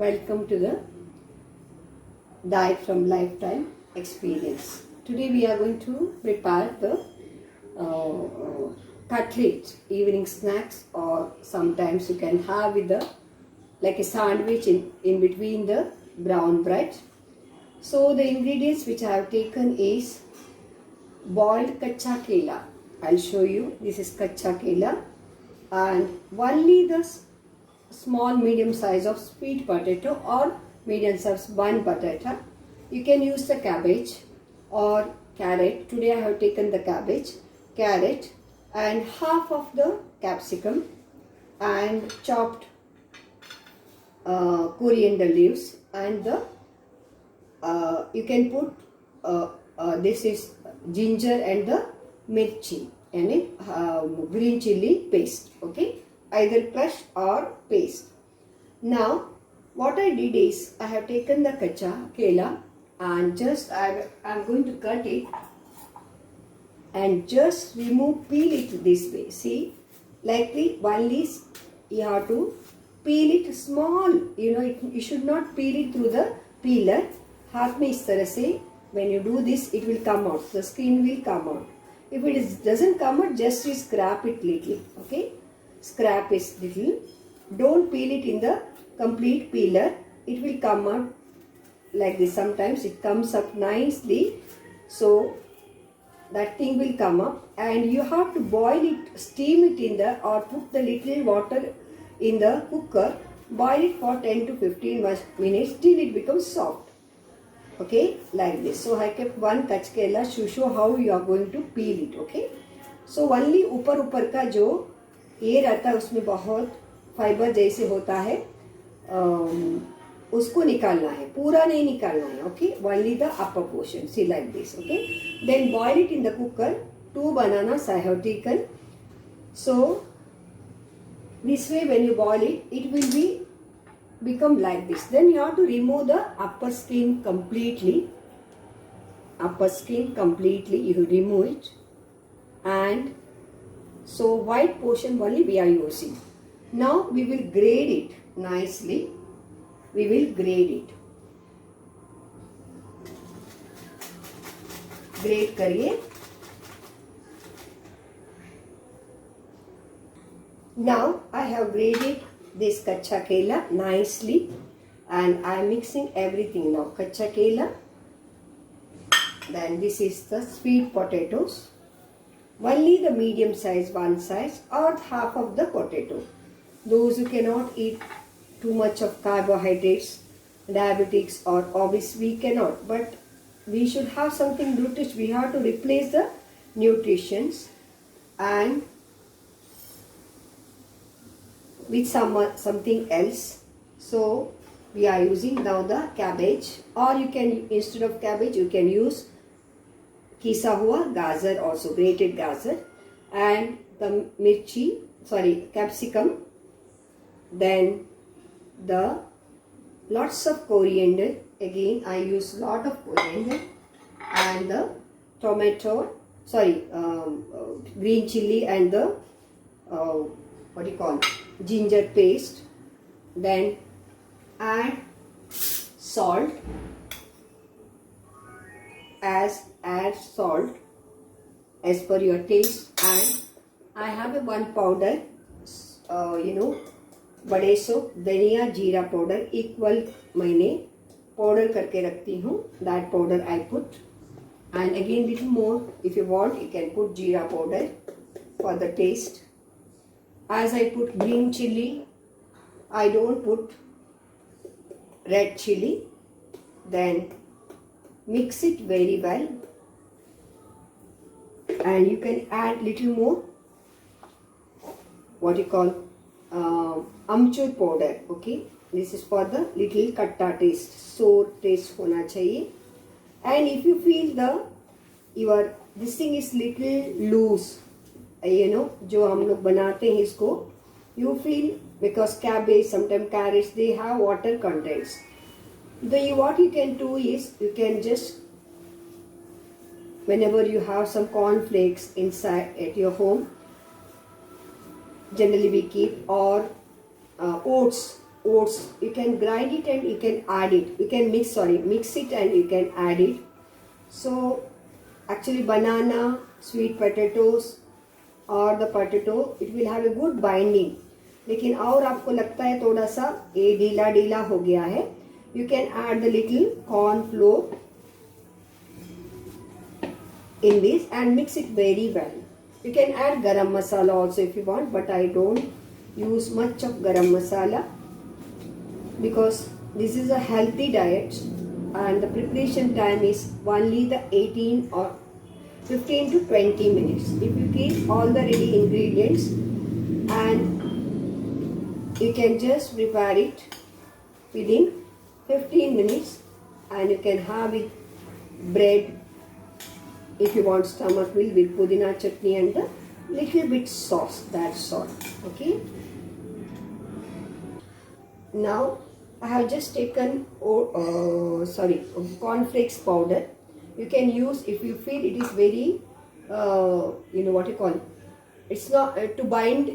welcome to the Diet from Lifetime Experience. Today we are going to prepare the cutlet, evening snacks, or sometimes you can have with the like a sandwich in between the brown bread. So the ingredients which I have taken is boiled kacha kela. I'll show you. This is kacha kela, and only the small medium size of sweet potato or medium size bun potato. You can use the cabbage or carrot. Today I have taken the cabbage, carrot, and half of the capsicum and chopped coriander leaves, and the you can put this is ginger and the mirchi and green chili paste. Okay, either crushed or paste. Now what I did is I have taken the kacha kela and just I'm going to cut it and just peel it this way. See, like the one is you have to peel it small. You should not peel it through the peeler. हाथ में इस तरह से when you do this it will come out, the skin will come out. If it doesn't come out, just you scrap it little. Okay, scrap it little. Don't peel it in the complete peeler. It will come out like this. Sometimes it comes up nicely, so that thing will come up, and you have to boil it, steam it in the, or put the little water in the cooker, boil it for 10 to 15 minutes till it becomes soft. Okay, like this. So I kept one kachkela to show how you are going to peel it. Okay, so only ऊपर का जो ये रहता है उसमें बहुत fibre जैसे होता है, उसको निकालना है, पूरा नहीं निकालना है. Okay, only the upper portion. See, like this. Okay, then boil it in the cooker. 2 bananas I have taken. So this way when you boil it, it will become like this. Then you have to remove the upper skin completely. Upper skin completely you remove it, and so white portion only we are using. Now we will grate it nicely. We will grate it. Grate करिए. Now I have grated this kacha kela nicely, and I am mixing everything now. Kacha kela, then this is the sweet potatoes, only the medium size, one size, or half of the potato. Those who cannot eat too much of carbohydrates, diabetics or obese, we cannot, but we should have something nutritious. We have to replace the nutritions and with something else. So we are using now the cabbage, or you can, instead of cabbage, you can use kisa hua gajar, also grated gajar, and the capsicum, then the lots of coriander. Again I use lot of coriander, and the tomato, green chili, and the ginger paste. Then add salt, add salt as per your taste. And I have a one powder, बड़े सो धनिया जीरा powder equal मैंने powder करके रखती हूँ. That powder I put, and again little more. If you want, you can put jeera powder for the taste. As I put green chili, I don't put red chili. Then mix it very well, and you can add little more amchur powder. Okay, this is for the little katta taste, sour taste होना चाहिए. And if you feel this thing is little loose, जो हम लोग बनाते हैं इसको, you feel, because cabbage, sometimes carrots, they have water contents. What you can do is, you can just, whenever you have some cornflakes inside at your home, generally we keep, or oats, oats. You can grind it and you can add it. You can mix it and you can add it. So actually banana, sweet potatoes और the potato it will have a good binding. लेकिन और आपको लगता है थोड़ा सा ये ढीला ढीला हो गया है, you can add the little corn flour in this and mix it very well. You can add garam masala also if you want, but I don't use much of garam masala because this is a healthy diet and the preparation time is only the 18 or 15 to 20 minutes. If you keep all the ready ingredients and you can just prepare it within 15 minutes and you can have it bread if you want stomach meal with pudina chutney and a little bit sauce, that's all. Okay, now I have just taken cornflakes powder. You can use if you feel it is very what you call, it's not to bind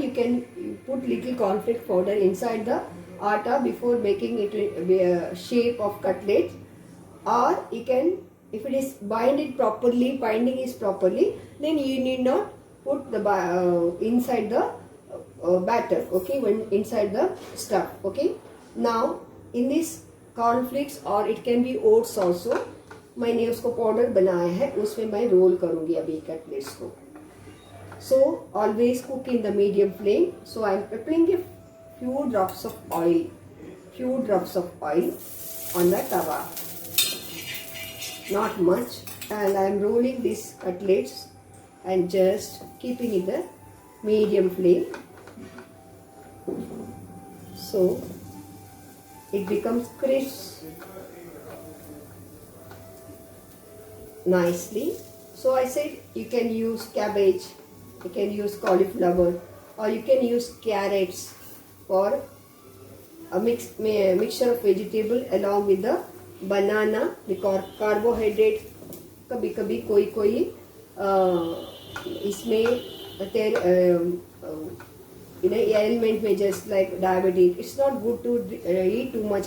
you can put little cornflakes powder inside the atta before making it a shape of cutlet, or you can, if it is binding is properly, then you need not put the inside the batter, okay, when inside the stuff. Okay, now in this cornflakes or it can be oats also, मैंने उसको powder बनाया है, उसमें मैं role करूंगी अभी cutlets को. So always cook in the medium flame. So I am preparing a few drops of oil on the tawa. Not much, and I am rolling these cutlets and just keeping in the medium flame so it becomes crisp nicely. So I said you can use cabbage, you can use cauliflower, or you can use carrots for a mixture of vegetable along with the banana, because carbohydrate कभी कभी कोई इसमें element में just like diabetic, it's not good to eat too much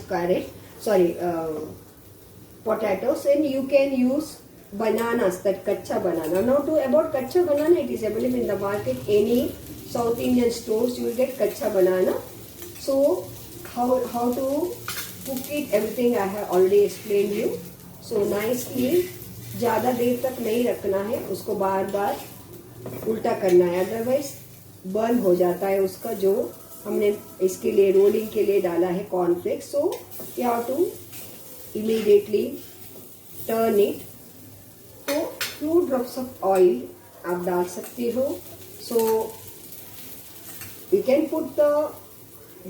potatoes, and you can use bananas, that kacha banana. Now to about kacha banana, it is available in the market, any South Indian stores you will get kacha banana. So how to cook it, everything I have already explained you. So nicely, ज़्यादा देर तक नहीं रखना है, उसको बार बार उल्टा करना है, otherwise burn हो जाता है उसका जो हमने इसके लिए रोलिंग के लिए डाला है cornflakes. So you have to immediately turn it. तो 2 ड्रॉप्स ऑफ ऑयल आप डाल सकते हो. So you can put the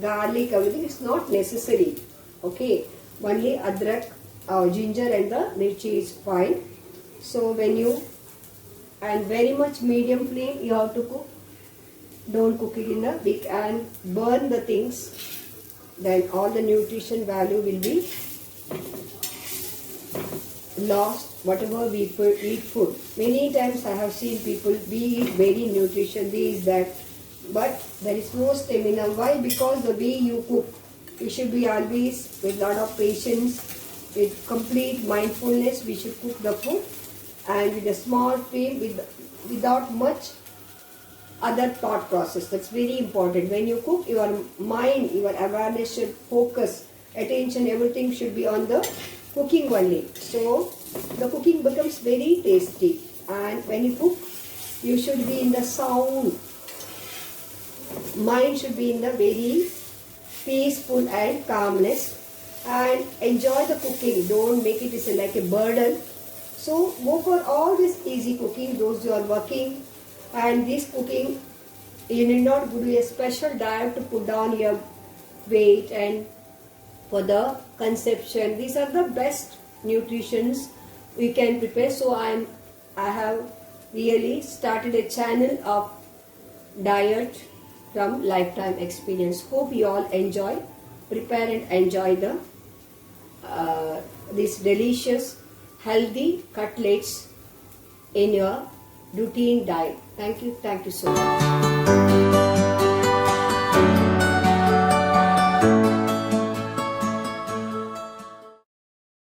garlic, everything is not necessary. Okay, only adrak, ginger and the mirchi is fine. So when you, and very much medium flame you have to cook, don't cook it in a big and burn the things, then all the nutrition value will be lost. Whatever we eat food, many times I have seen people, we eat very nutrition, this, that, but there is no stamina. Why? Because the way you cook, you should be always with lot of patience, with complete mindfulness. We should cook the food and with a small flame, without much other thought process. That's very important. When you cook, your mind, your awareness should focus, attention, everything should be on the cooking only. So the cooking becomes very tasty. And when you cook, you should be in the sound mind, should be in the very peaceful and calmness, and enjoy the cooking. Don't make it like a burden. So go for all this easy cooking, those who are working, and this cooking, you need not do a special diet to put down your weight and for the conception. These are the best nutritions we can prepare. So I have really started a channel of diet from lifetime experience. Hope you all enjoy, prepare and enjoy the these delicious healthy cutlets in your routine diet. Thank you so much.